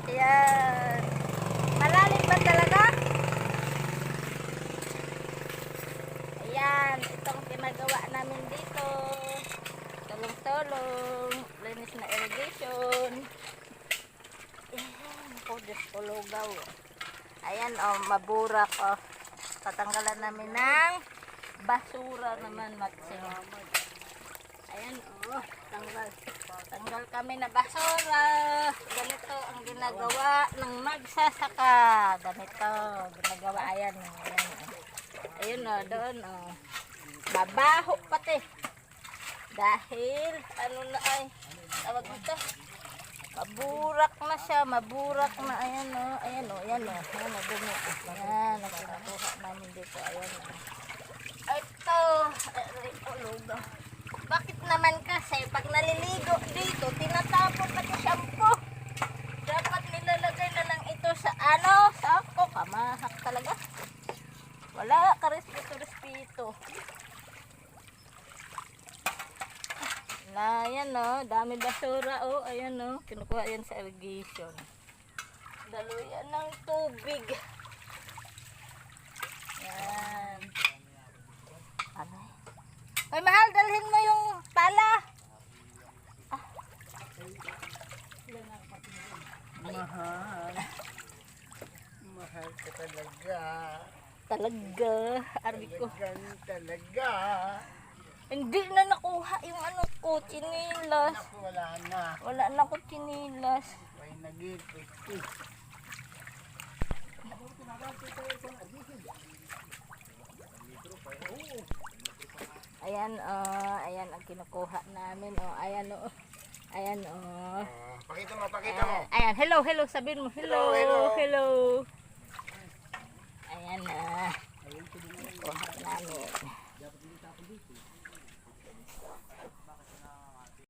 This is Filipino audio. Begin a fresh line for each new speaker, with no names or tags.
Ayan. Malalim ba talaga? Ayan. Itong ginagawa namin dito. Tulong-tulong. Linis na irrigation. Ayan. Oh, Diyos ko, lugaw. Ayan, oh, maburak, oh. Tatanggalan namin ng basura naman, Matsing. Ayan, oh, tanggal kami na basura. Ganito ang ginagawa ng magsasaka. Ganito, ginagawa, ayan, ayan, oh. Ayun, oh, doon, oh. Babaho pati. Dahil, ano na ay, tawag nito, maburak na siya, maburak na, ayan, oh, ayan, oh, ayan, oh, ayan, oh, dumi, ayan, ang pinakuha namin dito, ayan, oh. Ito, lugaw. Bakit naman kasi pag naliligo dito, tinatapon na yung shampoo. Dapat nilalagay na lang ito sa ano, sako. Kamahak talaga. Wala ka respeto. Na, ayan o, dami basura o, ayan o, kinukuha yan sa irrigation. Daluyan ng tubig. Yan. Ano? Ay, mahal, dalhin mo yung pala. Ah.
Mahal. Mahal ka talaga.
Talaga, arbi ko.
Talagang talaga.
Hindi na nakuha yung ano ko, chinilas.
Naku, wala na.
Wala na ko chinilas.
May nagipit.
Ayan, ayan ang kinukuha namin. Ayan, ayan,
Pakita mo.
Ayan, hello, sabihin mo. Hello. Ayan, kinukuha namin.